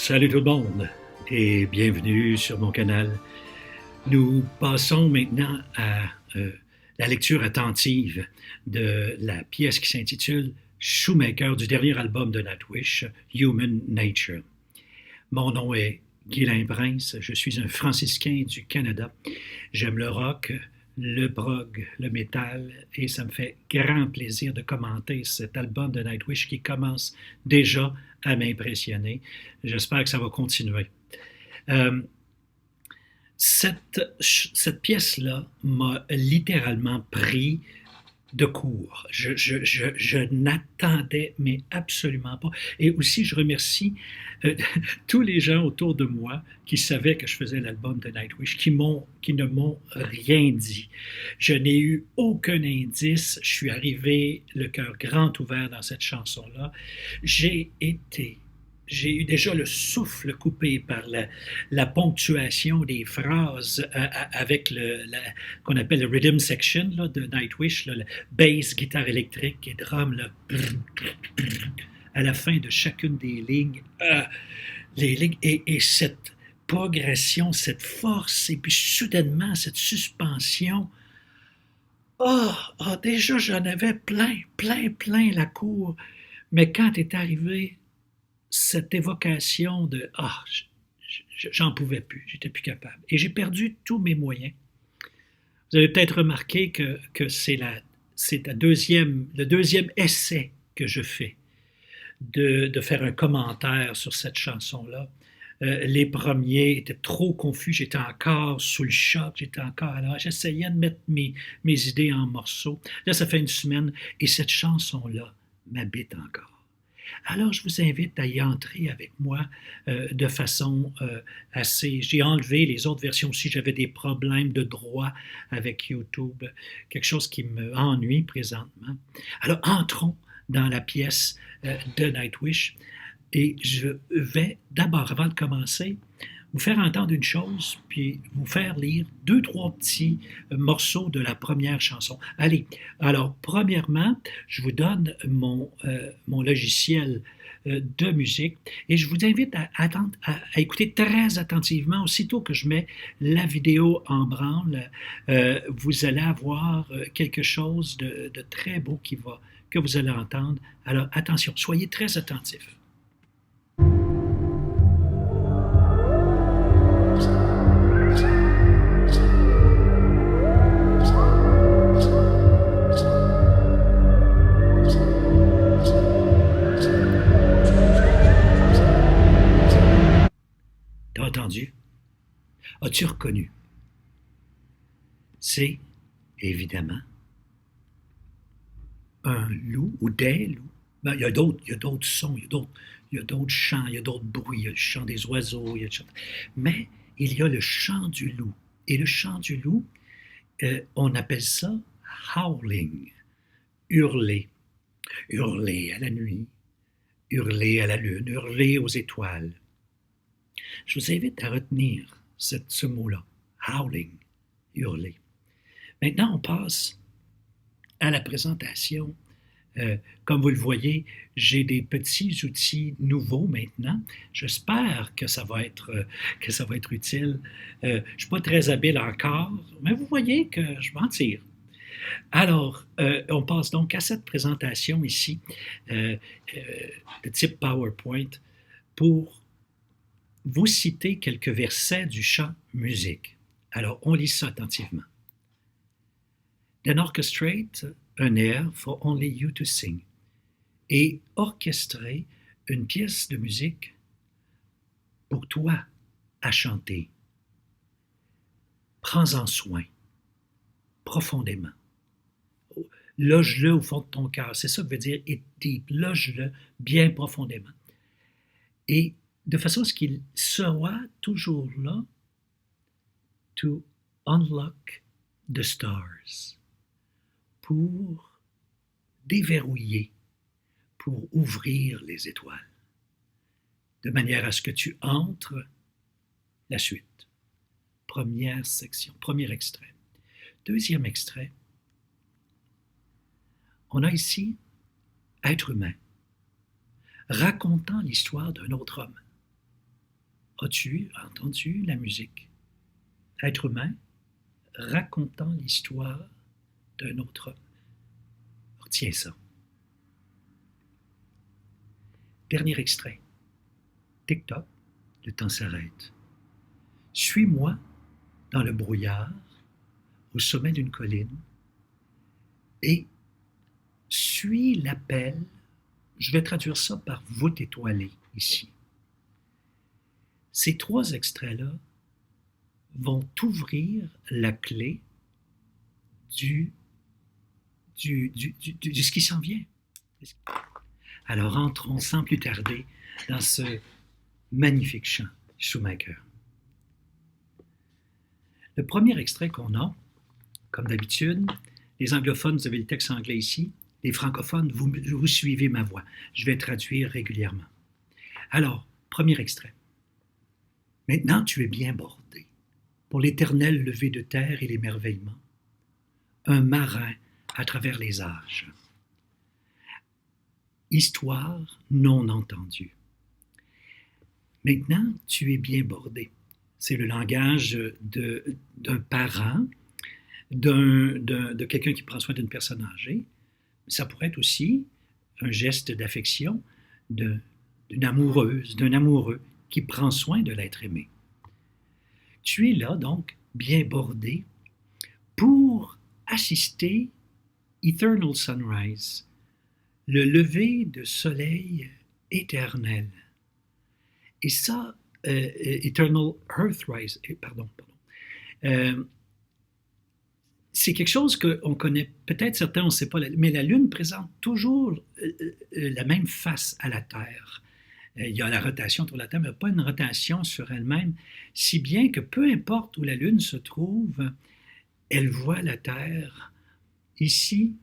Salut tout le monde et bienvenue sur mon canal. Nous passons maintenant à la lecture attentive de la pièce qui s'intitule Shoemaker du dernier album de Nightwish, Human Nature. Mon nom est Guylain Prince, je suis un franciscain du Canada. J'aime le rock, le prog, le métal et ça me fait grand plaisir de commenter cet album de Nightwish qui commence déjà à m'impressionner. J'espère que ça va continuer. Cette pièce-là m'a littéralement pris de court. Je n'attendais, mais absolument pas. Et aussi, je remercie tous les gens autour de moi qui savaient que je faisais l'album de Nightwish, qui ne m'ont rien dit. Je n'ai eu aucun indice. Je suis arrivé le cœur grand ouvert dans cette chanson-là. J'ai eu déjà le souffle coupé par la ponctuation des phrases avec qu'on appelle le rhythm section là, de Nightwish, là, le bass, guitare électrique et drum, là, à la fin de chacune des lignes. Les lignes et cette progression, cette force, et puis soudainement, cette suspension. Déjà, j'en avais plein la cour. Mais quand est arrivé cette évocation de « j'en pouvais plus, j'étais plus capable ». Et j'ai perdu tous mes moyens. Vous avez peut-être remarqué que c'est le deuxième essai que je fais de faire un commentaire sur cette chanson-là. Les premiers étaient trop confus, j'étais encore sous le choc, j'essayais de mettre mes idées en morceaux. Là, ça fait une semaine et cette chanson-là m'habite encore. Alors, je vous invite à y entrer avec moi de façon assez... J'ai enlevé les autres versions aussi, j'avais des problèmes de droit avec YouTube, quelque chose qui me ennuie présentement. Alors, entrons dans la pièce de Nightwish et je vais d'abord, avant de commencer, vous faire entendre une chose, puis vous faire lire 2-3 petits morceaux de la première chanson. Allez, alors, premièrement, je vous donne mon logiciel de musique et je vous invite à écouter très attentivement. Aussitôt que je mets la vidéo en branle, vous allez avoir quelque chose de très beau que vous allez entendre. Alors, attention, soyez très attentifs. T'as entendu? As-tu reconnu? C'est, évidemment, un loup ou des loups. Ben, il y a d'autres sons, il y a d'autres chants, il y a d'autres bruits, il y a le chant des oiseaux, mais il y a le chant du loup. Et le chant du loup, on appelle ça howling, hurler. Hurler à la nuit, hurler à la lune, hurler aux étoiles. Je vous invite à retenir ce mot-là, howling, hurler. Maintenant, on passe à la présentation. Comme vous le voyez, j'ai des petits outils nouveaux maintenant. J'espère que ça va être utile. Je ne suis pas très habile encore, mais vous voyez que je m'en tire. Alors, on passe donc à cette présentation ici de type PowerPoint pour vous citer quelques versets du chant musique. Alors, on lit ça attentivement. Then orchestrate un air for only you to sing. Et orchestrer une pièce de musique pour toi à chanter. Prends-en soin, profondément. Loge-le au fond de ton cœur. C'est ça que veut dire it deep. Loge-le bien profondément. Et de façon à ce qu'il sera toujours là to unlock the stars, pour déverrouiller, pour ouvrir les étoiles, de manière à ce que tu entres la suite. Première section, premier extrait. Deuxième extrait, on a ici être humain, racontant l'histoire d'un autre homme. As-tu entendu la musique? Être humain racontant l'histoire d'un autre homme. Retiens ça. Dernier extrait. Tic-toc, le temps s'arrête. Suis-moi dans le brouillard, au sommet d'une colline, et suis l'appel. Je vais traduire ça par voûte étoilée ici. Ces 3 extraits-là vont t'ouvrir la clé du ce qui s'en vient. Alors entrons sans plus tarder dans ce magnifique chant Schumacher. Le premier extrait qu'on a, comme d'habitude, les anglophones, vous avez le texte anglais ici, les francophones, vous suivez ma voix. Je vais traduire régulièrement. Alors, premier extrait. Maintenant tu es bien bordé pour l'éternel lever de terre et l'émerveillement. Un marin à travers les âges. Histoire non entendue. Maintenant, tu es bien bordé. C'est le langage d'un parent, de quelqu'un qui prend soin d'une personne âgée. Ça pourrait être aussi un geste d'affection d'une amoureuse, d'un amoureux qui prend soin de l'être aimé. Tu es là, donc, bien bordé, pour assister Eternal Sunrise, le lever de soleil éternel. Et ça, Eternal Earthrise, pardon. C'est quelque chose qu'on connaît, peut-être certains, on ne sait pas, mais la Lune présente toujours la même face à la Terre. Il y a la rotation autour de la Terre, mais pas une rotation sur elle-même, si bien que peu importe où la Lune se trouve, elle voit la Terre ici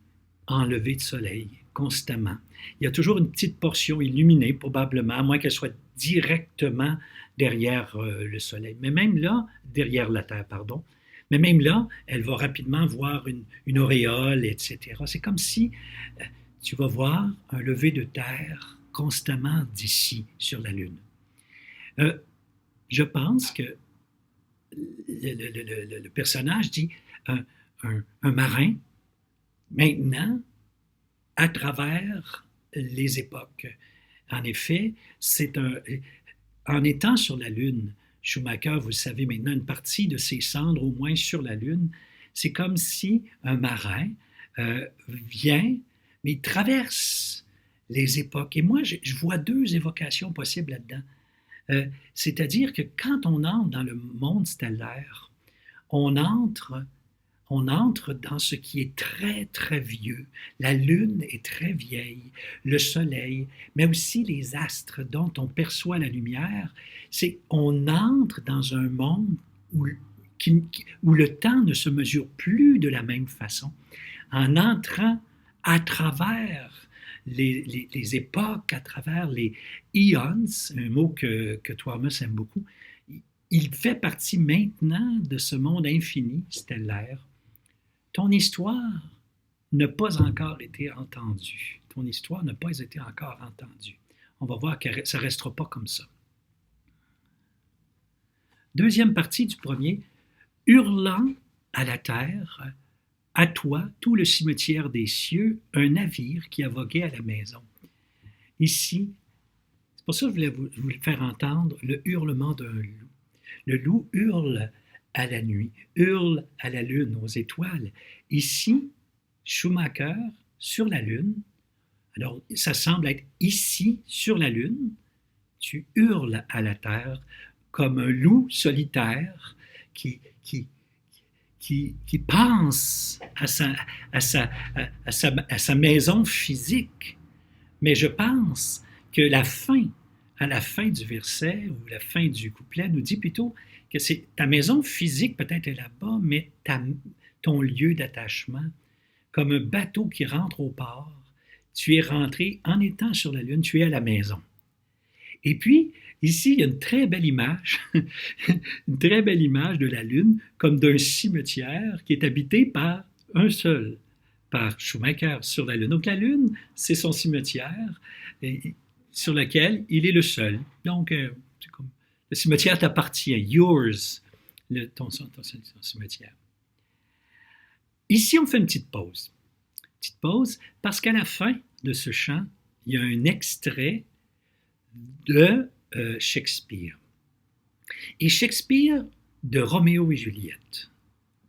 en lever de soleil, constamment. Il y a toujours une petite portion illuminée, probablement, à moins qu'elle soit directement derrière le soleil. Mais même là, derrière la Terre, pardon, mais même là, elle va rapidement voir une auréole, etc. C'est comme si tu vas voir un lever de terre constamment d'ici, sur la Lune. Je pense que le personnage dit un marin, maintenant, à travers les époques. En effet, en étant sur la Lune, Schumacher, vous le savez maintenant, une partie de ses cendres, au moins sur la Lune, c'est comme si un marin vient, mais il traverse les époques. Et moi, je vois 2 évocations possibles là-dedans. C'est-à-dire que quand on entre dans le monde stellaire, on entre dans ce qui est très, très vieux. La Lune est très vieille, le Soleil, mais aussi les astres dont on perçoit la lumière. On entre dans un monde où le temps ne se mesure plus de la même façon. En entrant à travers les époques, à travers les eons, un mot que Thomas aime beaucoup, il fait partie maintenant de ce monde infini stellaire. Ton histoire n'a pas encore été entendue. Ton histoire n'a pas été encore entendue. On va voir que ça ne restera pas comme ça. Deuxième partie du premier, hurlant à la terre, à toi, tout le cimetière des cieux, un navire qui a vogué à la maison. Ici, c'est pour ça que je voulais vous faire entendre le hurlement d'un loup. Le loup hurle à la nuit, hurle à la lune, aux étoiles. Ici, Schumacher, sur la lune, alors ça semble être ici, sur la lune, tu hurles à la terre comme un loup solitaire qui pense à sa maison physique. Mais je pense que à la fin du verset ou la fin du couplet nous dit plutôt que c'est ta maison physique peut-être est là-bas, mais ton lieu d'attachement, comme un bateau qui rentre au port, tu es rentré en étant sur la Lune, tu es à la maison. Et puis, ici, il y a une très belle image, une très belle image de la Lune, comme d'un cimetière qui est habité par un seul, par Schumacher sur la Lune. Donc la Lune, c'est son cimetière sur lequel il est le seul. Donc, c'est comme Le cimetière t'appartient, yours, ton cimetière. Ici, on fait une petite pause. Petite pause, parce qu'à la fin de ce chant, il y a un extrait de Shakespeare. Et Shakespeare, de Roméo et Juliette,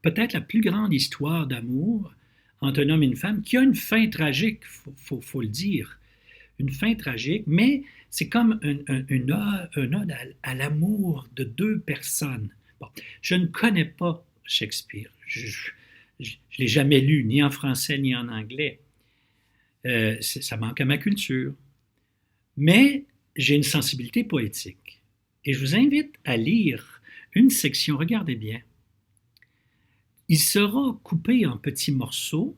peut-être la plus grande histoire d'amour entre un homme et une femme, qui a une fin tragique, faut le dire, une fin tragique, mais c'est comme une ode à l'amour de deux personnes. Bon, je ne connais pas Shakespeare, je ne l'ai jamais lu, ni en français ni en anglais. Ça manque à ma culture. Mais j'ai une sensibilité poétique. Et je vous invite à lire une section, regardez bien. Il sera coupé en petits morceaux,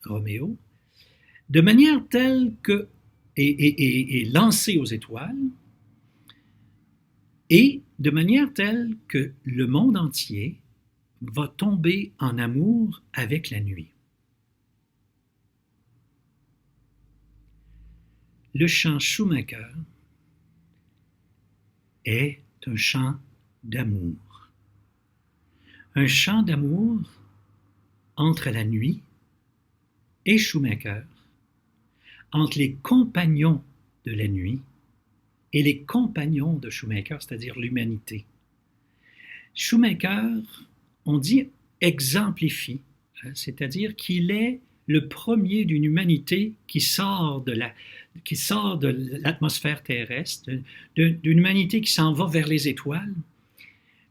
Roméo, de manière telle que, et lancé aux étoiles, et de manière telle que le monde entier va tomber en amour avec la nuit. Le chant Schumacher est un chant d'amour. Un chant d'amour entre la nuit et Schumacher, entre les compagnons de la nuit et les compagnons de Schumacher, c'est-à-dire l'humanité. Schumacher, on dit, exemplifie, c'est-à-dire qu'il est le premier d'une humanité qui sort de l'atmosphère terrestre, d'une humanité qui s'en va vers les étoiles,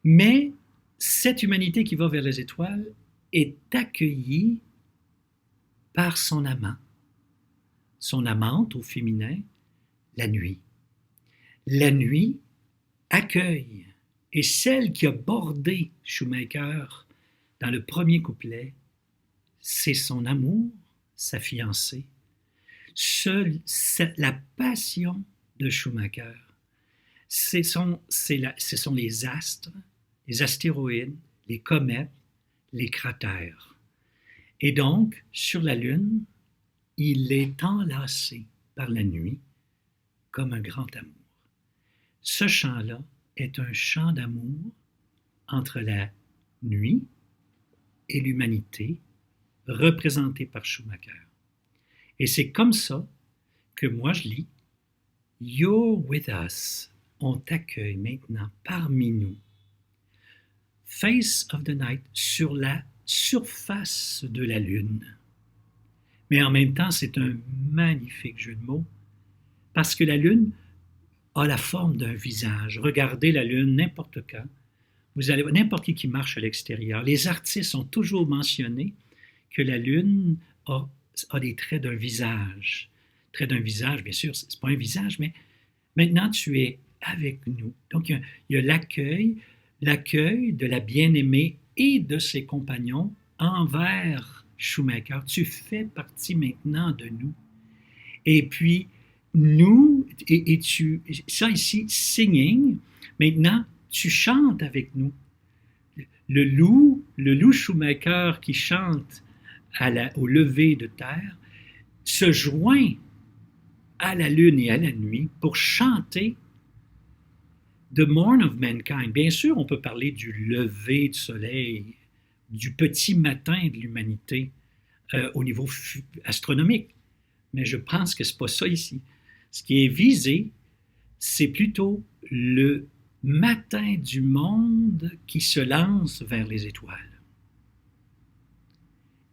mais cette humanité qui va vers les étoiles est accueillie par son amant, son amante au féminin, la nuit. La nuit accueille, et celle qui a bordé Schumacher dans le premier couplet, c'est son amour, sa fiancée. La passion de Schumacher, ce sont les astres, les astéroïdes, les comètes, les cratères. Et donc, sur la Lune, il est enlacé par la nuit comme un grand amour. Ce chant-là est un chant d'amour entre la nuit et l'humanité, représentée par Schumacher. Et c'est comme ça que moi je lis « You're with us ». On t'accueille maintenant parmi nous. Face of the night, sur la surface de la Lune. Mais en même temps, c'est un magnifique jeu de mots, parce que la Lune a la forme d'un visage. Regardez la Lune n'importe quand. Vous allez voir, n'importe qui marche à l'extérieur. Les artistes ont toujours mentionné que la Lune a des traits d'un visage. Traits d'un visage, bien sûr, c'est pas un visage, mais maintenant tu es avec nous. Donc il y a l'accueil de la bien-aimée et de ses compagnons envers Schumacher. Tu fais partie maintenant de nous. Et puis, nous, ça ici, singing, maintenant, tu chantes avec nous. Le loup Schumacher qui chante au lever de terre se joint à la lune et à la nuit pour chanter The Morn of Mankind. Bien sûr, on peut parler du lever du soleil, du petit matin de l'humanité au niveau astronomique, mais je pense que ce n'est pas ça ici. Ce qui est visé, c'est plutôt le matin du monde qui se lance vers les étoiles.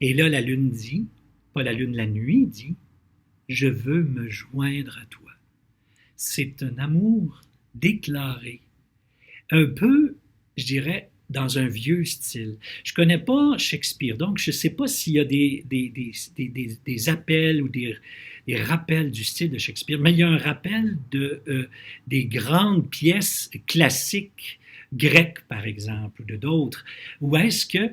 Et là, la lune dit, pas la lune, la nuit dit, je veux me joindre à toi. C'est un amour déclaré, un peu, je dirais, dans un vieux style. Je ne connais pas Shakespeare, donc je ne sais pas s'il y a des appels ou des rappels du style de Shakespeare, mais il y a un rappel des grandes pièces classiques grecques, par exemple, ou de d'autres, où est-ce que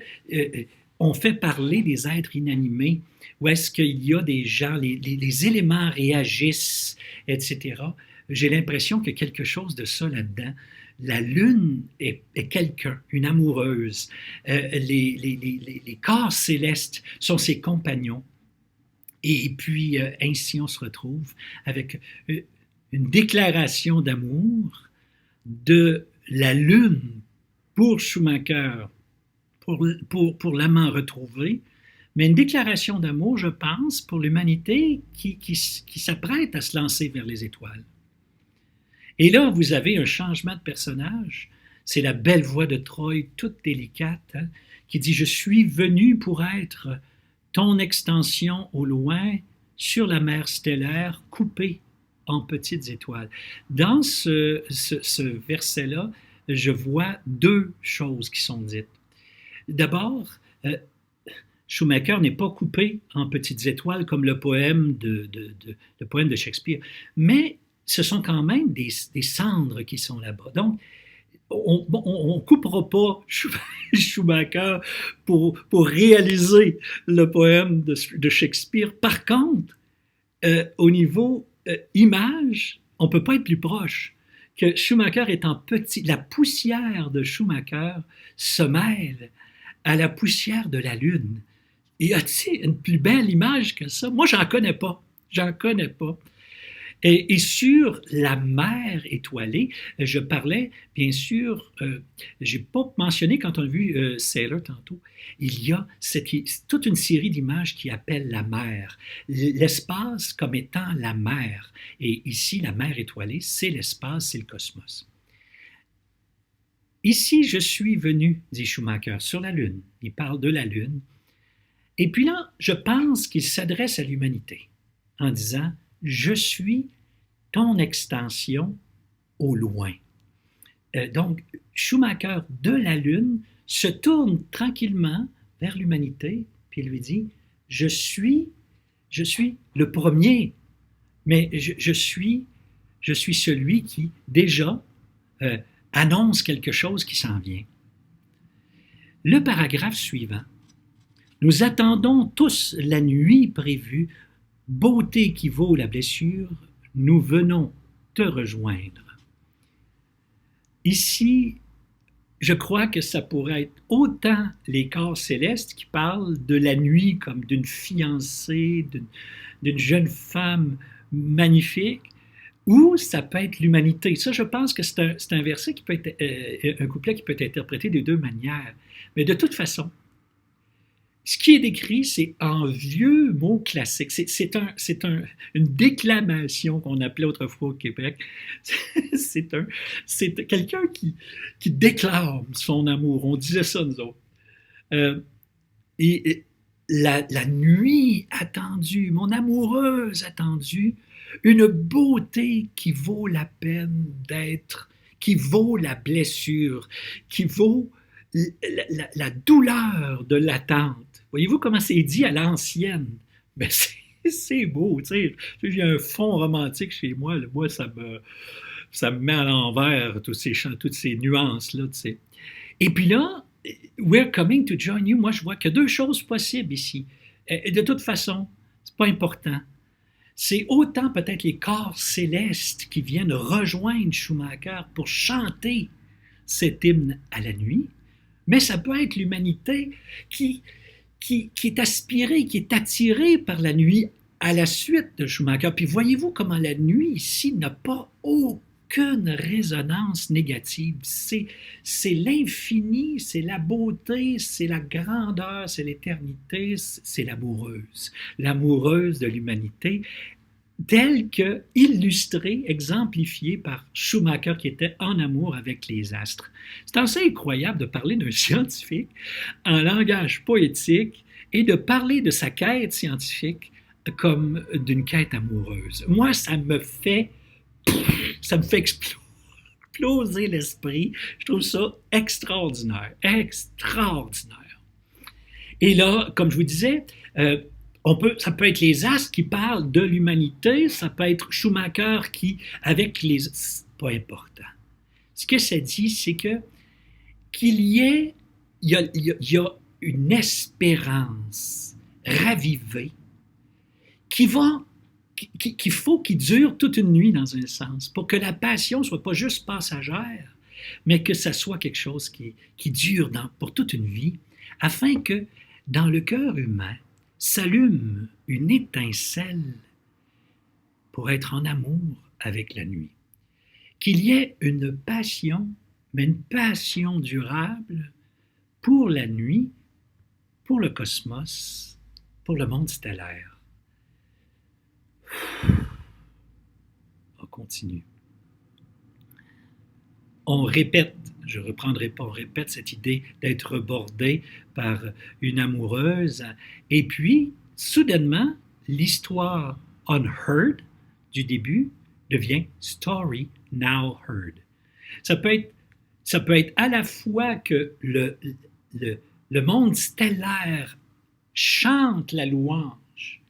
on fait parler des êtres inanimés, où est-ce qu'il y a des gens, les éléments réagissent, etc. J'ai l'impression qu'il y a quelque chose de ça là-dedans. La lune est quelqu'un, une amoureuse. Les corps célestes sont ses compagnons. Et puis, ainsi, on se retrouve avec une déclaration d'amour de la lune pour Schumacher, pour l'amant retrouvé, mais une déclaration d'amour, je pense, pour l'humanité qui s'apprête à se lancer vers les étoiles. Et là, vous avez un changement de personnage. C'est la belle voix de Troy, toute délicate, hein, qui dit « Je suis venu pour être ton extension au loin, sur la mer stellaire, coupée en petites étoiles. » Dans ce verset-là, je vois deux choses qui sont dites. D'abord, Schumacher n'est pas coupé en petites étoiles comme le poème de Shakespeare, mais ce sont quand même des cendres qui sont là-bas. Donc, on ne coupera pas Schumacher pour réaliser le poème de Shakespeare. Par contre, au niveau image, on ne peut pas être plus proche. Que Schumacher étant petit, la poussière de Schumacher se mêle à la poussière de la Lune. Y a-t-il une plus belle image que ça? Moi, j'en connais pas. J'en connais pas. Et sur la mer étoilée, je parlais, bien sûr, j'ai pas mentionné quand on a vu Sailor tantôt, il y a toute une série d'images qui appellent la mer, l'espace comme étant la mer. Et ici, la mer étoilée, c'est l'espace, c'est le cosmos. Ici, je suis venu, dit Schumacher, sur la Lune. Il parle de la Lune. Et puis là, je pense qu'il s'adresse à l'humanité en disant « Je suis ton extension au loin. » Donc, Schumacher de la Lune se tourne tranquillement vers l'humanité, puis il lui dit « Je suis le premier, mais je suis celui qui déjà annonce quelque chose qui s'en vient. » Le paragraphe suivant. Nous attendons tous la nuit prévue, beauté qui vaut la blessure, nous venons te rejoindre. Ici, je crois que ça pourrait être autant les corps célestes qui parlent de la nuit comme d'une fiancée, d'une jeune femme magnifique, ou ça peut être l'humanité. Ça, je pense que c'est un verset qui peut être, un couplet qui peut être interprété de deux manières. Mais de toute façon, ce qui est décrit, c'est en vieux mots classiques. C'est une déclamation qu'on appelait autrefois au Québec. C'est quelqu'un qui déclame son amour. On disait ça, nous autres. Et la nuit attendue, mon amoureuse attendue, une beauté qui vaut la peine d'être, qui vaut la blessure, qui vaut la douleur de l'attente. Voyez-vous comment c'est dit à l'ancienne? Ben c'est beau, tu sais. Il y a un fond romantique chez moi. Là. Moi, ça me met à l'envers, toutes ces nuances-là, tu sais. Et puis là, we're coming to join you. Moi, je vois que deux choses possibles ici. Et de toute façon, c'est pas important. C'est autant peut-être les corps célestes qui viennent rejoindre Schumacher pour chanter cet hymne à la nuit, mais ça peut être l'humanité qui est aspirée, qui est attirée par la nuit à la suite de Schumacher. Puis voyez-vous comment la nuit ici n'a pas aucune résonance négative. C'est l'infini, c'est la beauté, c'est la grandeur, c'est l'éternité, c'est l'amoureuse de l'humanité, telle que illustrée, exemplifiée par Schumacher qui était en amour avec les astres. C'est assez incroyable de parler d'un scientifique en langage poétique et de parler de sa quête scientifique comme d'une quête amoureuse. Moi, ça me fait exploser l'esprit. Je trouve ça extraordinaire, extraordinaire. Et là, comme je vous disais, ça peut être les astres qui parlent de l'humanité, ça peut être Schumacher qui, avec les... C'est pas important. Ce que ça dit, c'est qu'il y a une espérance ravivée qu'il faut qu'il dure toute une nuit dans un sens, pour que la passion ne soit pas juste passagère, mais que ça soit quelque chose qui dure pour toute une vie, afin que dans le cœur humain, s'allume une étincelle pour être en amour avec la nuit. Qu'il y ait une passion mais une passion durable pour la nuit, pour le cosmos, pour le monde stellaire. On continue. On répète, je ne reprendrai pas, on répète cette idée d'être bordé par une amoureuse. Et puis, soudainement, l'histoire unheard du début devient story now heard. Ça peut être à la fois que le monde stellaire chante la louange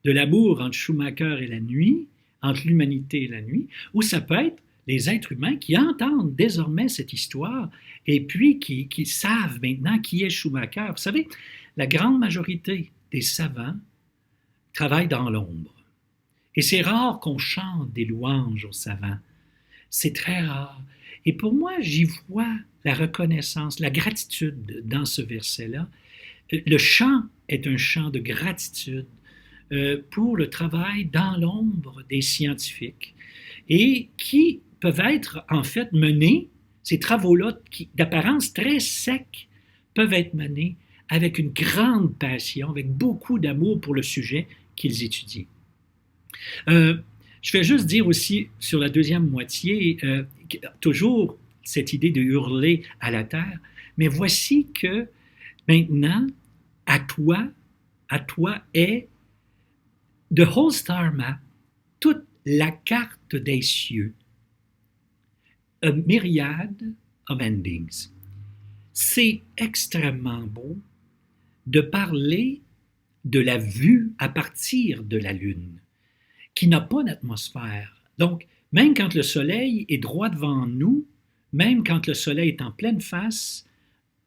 de l'amour entre Schumacher et la nuit, entre l'humanité et la nuit, ou ça peut être les êtres humains qui entendent désormais cette histoire et puis qui savent maintenant qui est Schumacher. Vous savez, la grande majorité des savants travaillent dans l'ombre. Et c'est rare qu'on chante des louanges aux savants. C'est très rare. Et pour moi, j'y vois la reconnaissance, la gratitude dans ce verset-là. Le chant est un chant de gratitude pour le travail dans l'ombre des scientifiques et qui peuvent être en fait menés, ces travaux-là qui d'apparence très secs, peuvent être menés avec une grande passion, avec beaucoup d'amour pour le sujet qu'ils étudient. Je vais juste dire aussi sur la deuxième moitié, toujours cette idée de hurler à la terre, mais voici que maintenant, à toi est the whole star map, toute la carte des cieux, a myriad of endings. C'est extrêmement beau de parler de la vue à partir de la Lune, qui n'a pas d'atmosphère. Donc, même quand le Soleil est droit devant nous, même quand le Soleil est en pleine face,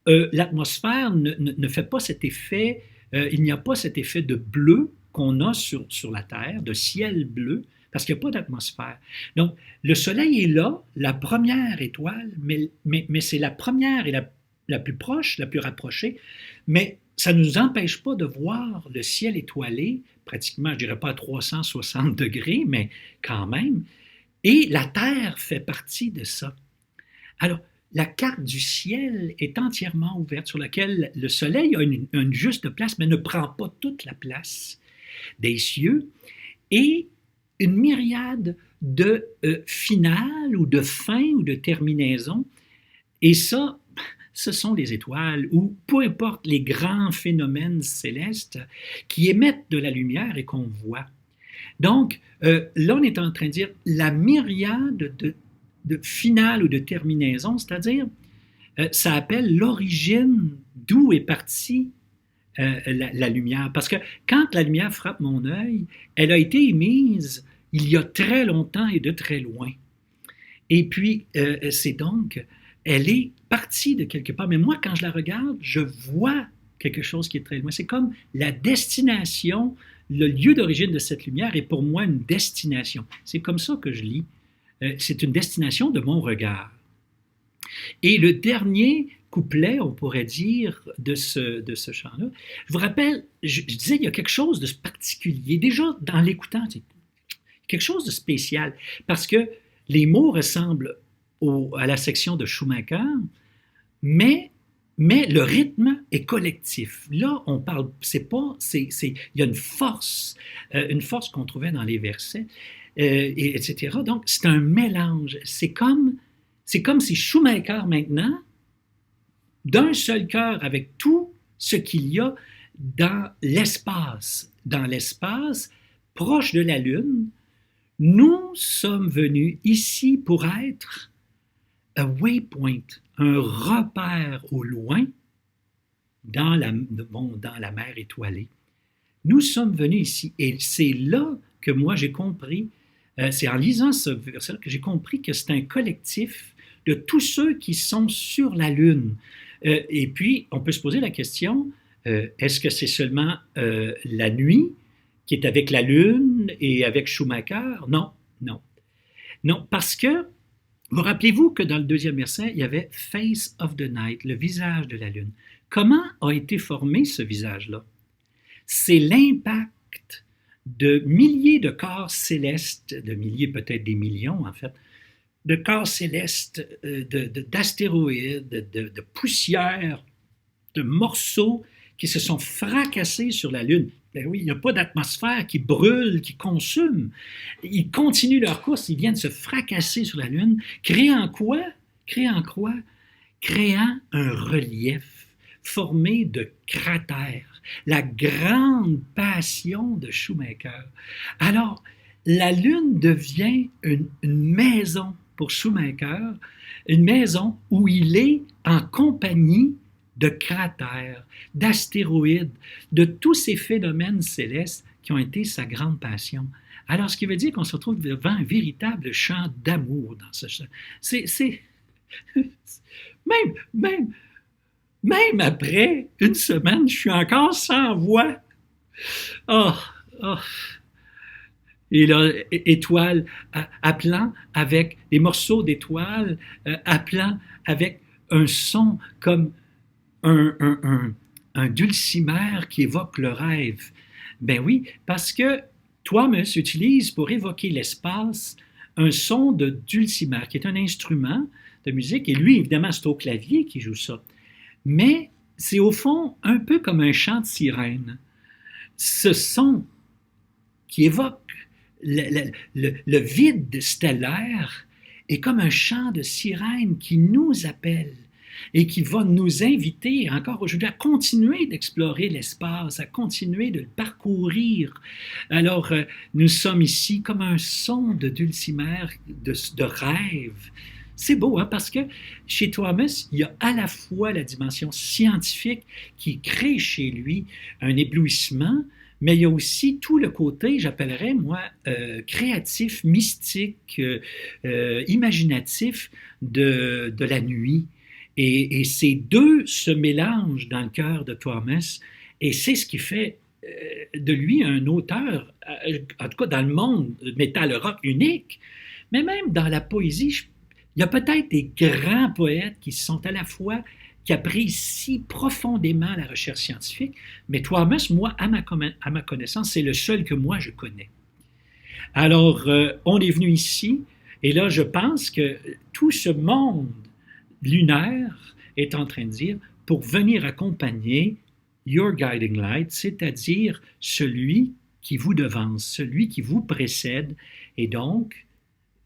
l'atmosphère ne fait pas cet effet, il n'y a pas cet effet de bleu qu'on a sur la Terre, de ciel bleu, parce qu'il n'y a pas d'atmosphère. Donc, le Soleil est là, la première étoile, mais c'est la première et la plus proche, la plus rapprochée, mais ça ne nous empêche pas de voir le ciel étoilé, pratiquement, je ne dirais pas à 360 degrés, mais quand même, et la Terre fait partie de ça. Alors, la carte du ciel est entièrement ouverte, sur laquelle le Soleil a une juste place, mais ne prend pas toute la place des cieux, et une myriade de finales ou de fins ou de terminaisons. Et ça, ce sont les étoiles ou peu importe les grands phénomènes célestes qui émettent de la lumière et qu'on voit. Donc, là, on est en train de dire la myriade de finales ou de terminaisons, c'est-à-dire, ça appelle l'origine d'où est partie la lumière. Parce que quand la lumière frappe mon œil, elle a été émise il y a très longtemps et de très loin. Et puis, c'est donc, elle est partie de quelque part. Mais moi, quand je la regarde, je vois quelque chose qui est très loin. C'est comme la destination, le lieu d'origine de cette lumière est pour moi une destination. C'est comme ça que je lis. C'est une destination de mon regard. Et le dernier couplet, on pourrait dire, de ce chant-là, je vous rappelle, je disais, il y a quelque chose de particulier. Déjà, dans l'écoutant, quelque chose de spécial, parce que les mots ressemblent à la section de Schumacher, mais le rythme est collectif. Là, on parle, il y a une force qu'on trouvait dans les versets, etc. Donc, c'est un mélange. C'est comme si Schumacher, maintenant, d'un seul cœur, avec tout ce qu'il y a dans l'espace, proche de la Lune, nous sommes venus ici pour être a waypoint, un repère au loin dans la mer étoilée. Nous sommes venus ici et c'est là que moi j'ai compris, c'est en lisant ce verset que j'ai compris que c'est un collectif de tous ceux qui sont sur la Lune. Et puis, on peut se poser la question, est-ce que c'est seulement la nuit qui est avec la Lune et avec Schumacher? Non, parce que, vous rappelez-vous que dans le deuxième verset, il y avait « face of the night », le visage de la Lune. Comment a été formé ce visage-là? C'est l'impact de milliers de corps célestes, de milliers, peut-être des millions en fait, de corps célestes, d'astéroïdes, de poussières, de morceaux qui se sont fracassés sur la Lune. Ben oui, il n'y a pas d'atmosphère qui brûle, qui consume. Ils continuent leur course, ils viennent se fracasser sur la Lune, créant quoi? Créant quoi? Créant un relief formé de cratères. La grande passion de Shoemaker. Alors, la Lune devient une maison pour Shoemaker, une maison où il est en compagnie de cratères, d'astéroïdes, de tous ces phénomènes célestes qui ont été sa grande passion. Alors, ce qui veut dire qu'on se retrouve devant un véritable chant d'amour dans ce chant. C'est même, même, même après une semaine, je suis encore sans voix. Oh, oh. Et là, étoiles, appelant avec des morceaux d'étoiles, appelant avec un son comme un dulcimer qui évoque le rêve. Ben oui, parce que Thomas utilise pour évoquer l'espace un son de dulcimer, qui est un instrument de musique, et lui, évidemment, c'est au clavier qui joue ça. Mais c'est au fond un peu comme un chant de sirène. Ce son qui évoque le vide stellaire est comme un chant de sirène qui nous appelle et qui va nous inviter encore aujourd'hui à continuer d'explorer l'espace, à continuer de le parcourir. Alors, nous sommes ici comme un son de dulcimer, de rêve. C'est beau, hein, parce que chez Thomas, il y a à la fois la dimension scientifique qui crée chez lui un éblouissement, mais il y a aussi tout le côté, j'appellerais, moi, créatif, mystique, imaginatif de la nuit. Et ces deux se mélangent dans le cœur de Thomas, et c'est ce qui fait de lui un auteur, en tout cas dans le monde métal rock unique, mais même dans la poésie, il y a peut-être des grands poètes qui sont à la fois, qui apprécient profondément la recherche scientifique, mais Thomas, moi, à ma connaissance, c'est le seul que moi je connais. Alors, on est venu ici, et là, je pense que tout ce monde lunaire est en train de dire, pour venir accompagner your guiding light, c'est-à-dire celui qui vous devance, celui qui vous précède, et donc,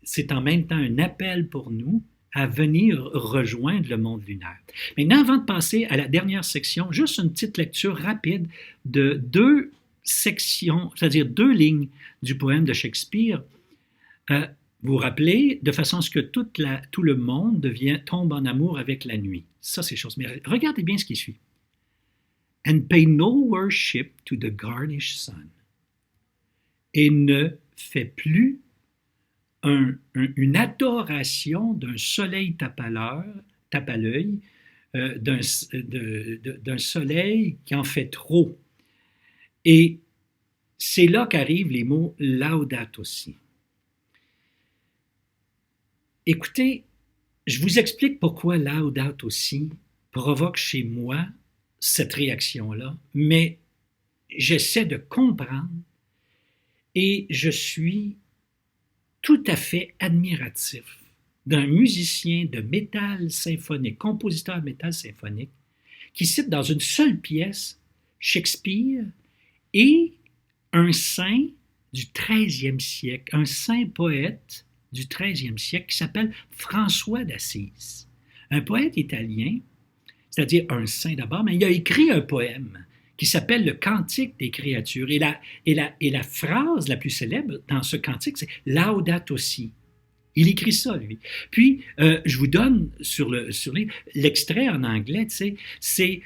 c'est en même temps un appel pour nous à venir rejoindre le monde lunaire. Maintenant, avant de passer à la dernière section, juste une petite lecture rapide de deux sections, c'est-à-dire deux lignes du poème de Shakespeare. Vous vous rappelez, de façon à ce que tout le monde tombe en amour avec la nuit. Ça, c'est chose. Mais regardez bien ce qui suit. And pay no worship to the garnished sun. Et ne fait plus une adoration d'un soleil tape à l'œil, d'un soleil qui en fait trop. Et c'est là qu'arrivent les mots Laudato Si. Écoutez, je vous explique pourquoi Laudato Si provoque chez moi cette réaction-là, mais j'essaie de comprendre et je suis tout à fait admiratif d'un musicien de métal symphonique, compositeur de métal symphonique, qui cite dans une seule pièce Shakespeare et un saint du 13e siècle, un saint poète du 13e siècle qui s'appelle François d'Assise, un poète italien, c'est-à-dire un saint d'abord, mais il a écrit un poème qui s'appelle le Cantique des créatures. Et la phrase la plus célèbre dans ce cantique, c'est Laudato Si. Il écrit ça, lui. Puis, je vous donne sur l'extrait en anglais, c'est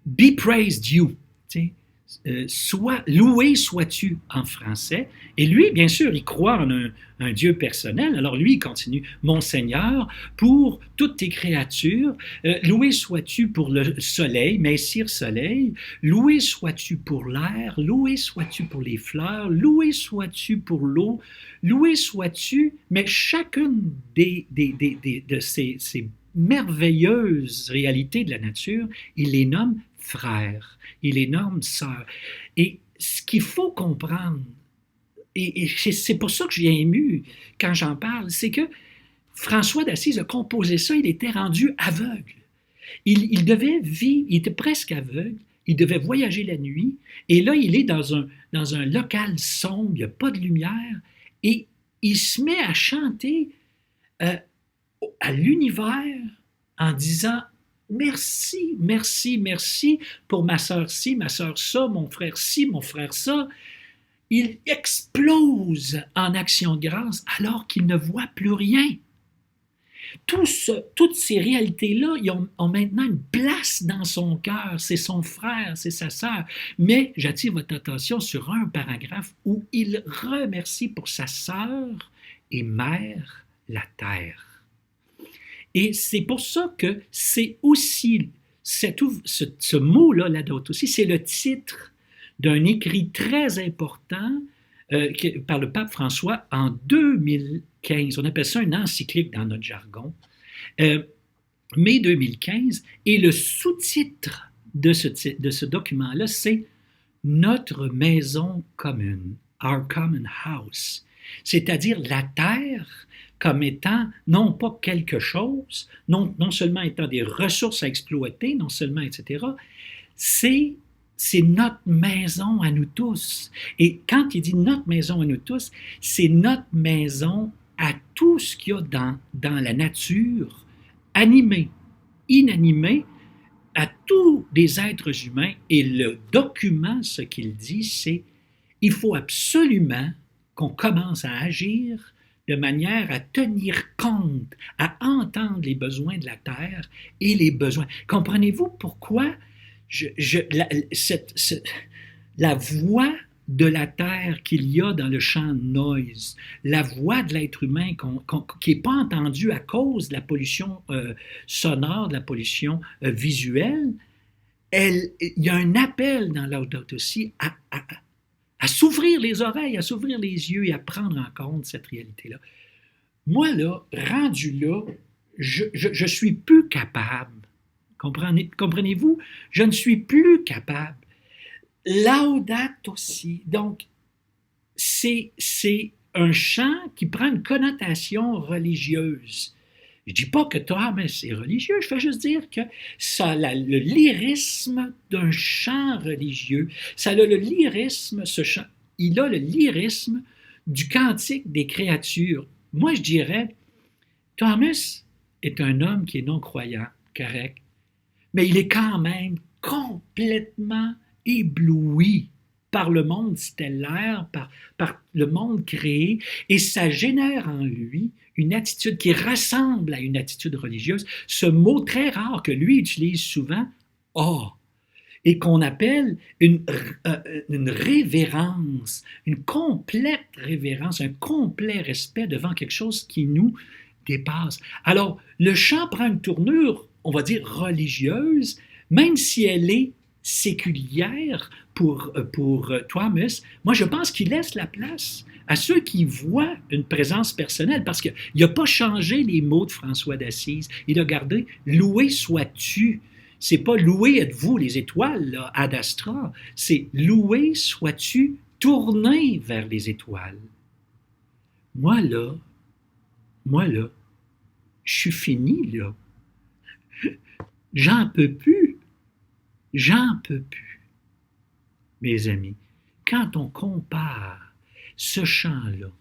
Be praised you. Loué sois-tu en français. Et lui, bien sûr, il croit en un Dieu personnel. Alors lui, il continue. Mon Seigneur, pour toutes tes créatures, loué sois-tu pour le soleil, Messire Soleil, loué sois-tu pour l'air, loué sois-tu pour les fleurs, loué sois-tu pour l'eau, loué sois-tu, mais chacune de ces merveilleuses réalités de la nature, il les nomme frères, il les nomme sœurs. Et ce qu'il faut comprendre, et c'est pour ça que je suis ému quand j'en parle, c'est que François d'Assise a composé ça, il était rendu aveugle. Il devait vivre, il était presque aveugle, il devait voyager la nuit, et là, il est dans un local sombre, il n'y a pas de lumière, et il se met à chanter euh, à l'univers en disant merci, merci, merci pour ma sœur ci, ma sœur ça, mon frère ci, mon frère ça. Il explose en action de grâce alors qu'il ne voit plus rien. Toutes ces réalités-là, ils ont maintenant une place dans son cœur. C'est son frère, c'est sa sœur. Mais j'attire votre attention sur un paragraphe où il remercie pour sa sœur et mère la terre. Et c'est pour ça que c'est aussi, ce mot-là, la dot aussi, c'est le titre d'un écrit très important par le pape François en 2015. On appelle ça une encyclique dans notre jargon. Mai 2015. Et le sous-titre de ce document-là, c'est Notre maison commune, Our Common House. C'est-à-dire la terre comme étant non pas quelque chose, non seulement étant des ressources à exploiter, non seulement, etc., c'est notre maison à nous tous. Et quand il dit notre maison à nous tous, c'est notre maison à tout ce qu'il y a dans la nature, animé, inanimé, à tous les êtres humains. Et le document, ce qu'il dit, c'est il faut absolument qu'on commence à agir de manière à tenir compte, à entendre les besoins de la terre et les besoins. Comprenez-vous pourquoi la voix de la terre qu'il y a dans le champ de noise, la voix de l'être humain qui n'est pas entendue à cause de la pollution sonore, de la pollution visuelle, il y a un appel dans Laudato Si à s'ouvrir les oreilles, à s'ouvrir les yeux et à prendre en compte cette réalité-là. Moi, là, rendu là, je suis plus capable. Comprenez-vous? Je ne suis plus capable. Laudato Si, donc, c'est un chant qui prend une connotation religieuse. Je ne dis pas que Thomas est religieux, je fais juste dire que ça a le lyrisme d'un chant religieux. Ça a le lyrisme, ce chant, il a le lyrisme du cantique des créatures. Moi, je dirais, Thomas est un homme qui est non-croyant, correct, mais il est quand même complètement ébloui par le monde stellaire, par le monde créé, et ça génère en lui une attitude qui ressemble à une attitude religieuse, ce mot très rare que lui utilise souvent, « ah », et qu'on appelle une révérence, une complète révérence, un complet respect devant quelque chose qui nous dépasse. Alors, le chant prend une tournure, on va dire, religieuse, même si elle est séculière pour Thomas. Moi, je pense qu'il laisse la place à ceux qui voient une présence personnelle, parce qu'il n'a pas changé les mots de François d'Assise. Il a gardé « loué sois-tu ». C'est pas « loué êtes-vous les étoiles » là, ad astra, c'est « loué sois-tu tourné vers les étoiles ». Moi là, je suis fini là. J'en peux plus. Mes amis, quand on compare ce chant-là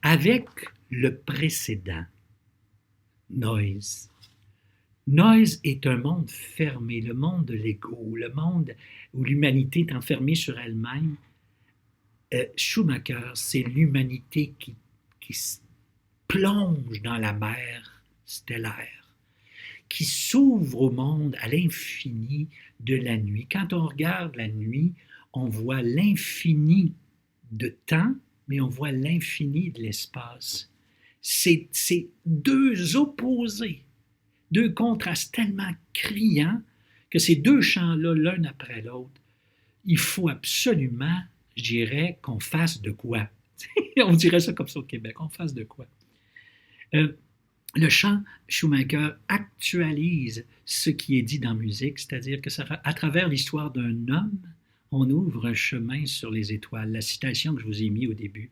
avec le précédent, Noise. Noise est un monde fermé, le monde de l'ego, le monde où l'humanité est enfermée sur elle-même. Schumacher, c'est l'humanité qui se plonge dans la mer stellaire, qui s'ouvre au monde, à l'infini de la nuit. Quand on regarde la nuit, on voit l'infini de temps, mais on voit l'infini de l'espace. C'est deux opposés, deux contrastes tellement criants que ces deux champs-là, l'un après l'autre, il faut absolument, je dirais, qu'on fasse de quoi. On dirait ça comme ça au Québec, on fasse de quoi. Le chant Schumacher actualise ce qui est dit dans la musique, c'est-à-dire que à travers l'histoire d'un homme, on ouvre un chemin sur les étoiles. La citation que je vous ai mise au début.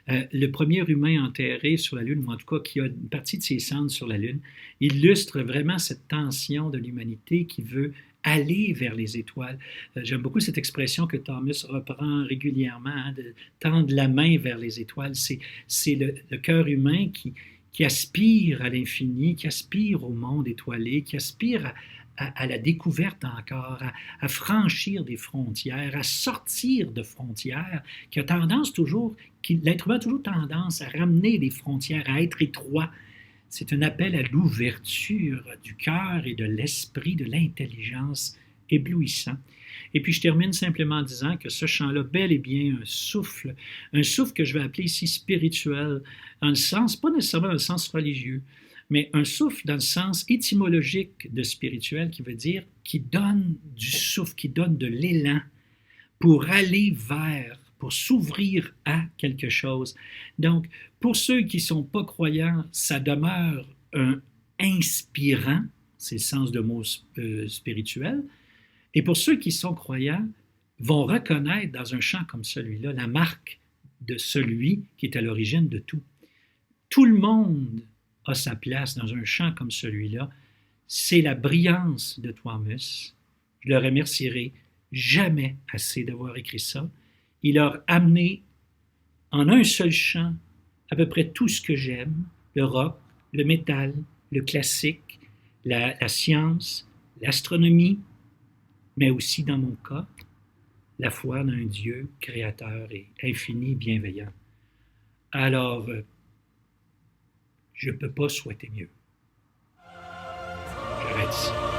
Le premier humain enterré sur la Lune, ou en tout cas qui a une partie de ses cendres sur la Lune, illustre vraiment cette tension de l'humanité qui veut aller vers les étoiles. J'aime beaucoup cette expression que Thomas reprend régulièrement, hein, de tendre la main vers les étoiles. C'est le cœur humain qui aspire à l'infini, qui aspire au monde étoilé, qui aspire à la découverte encore, à franchir des frontières, à sortir de frontières, qui a tendance toujours, l'être humain a toujours tendance à ramener les frontières, à être étroit. C'est un appel à l'ouverture du cœur et de l'esprit, de l'intelligence éblouissant. Et puis je termine simplement en disant que ce chant-là, bel et bien un souffle que je vais appeler ici spirituel, dans le sens, pas nécessairement dans le sens religieux, mais un souffle dans le sens étymologique de spirituel qui veut dire qui donne du souffle, qui donne de l'élan pour aller vers, pour s'ouvrir à quelque chose. Donc, pour ceux qui ne sont pas croyants, ça demeure un inspirant, c'est le sens de mot spirituel, et pour ceux qui sont croyants, vont reconnaître dans un chant comme celui-là la marque de celui qui est à l'origine de tout. Tout le monde a sa place dans un chant comme celui-là. C'est la brillance de Thomas. Je le remercierai jamais assez d'avoir écrit ça. Il a amené en un seul chant à peu près tout ce que j'aime, le rock, le métal, le classique, la science, l'astronomie, mais aussi dans mon cas, la foi d'un Dieu créateur et infini, bienveillant. Alors, je ne peux pas souhaiter mieux. J'arrête ici.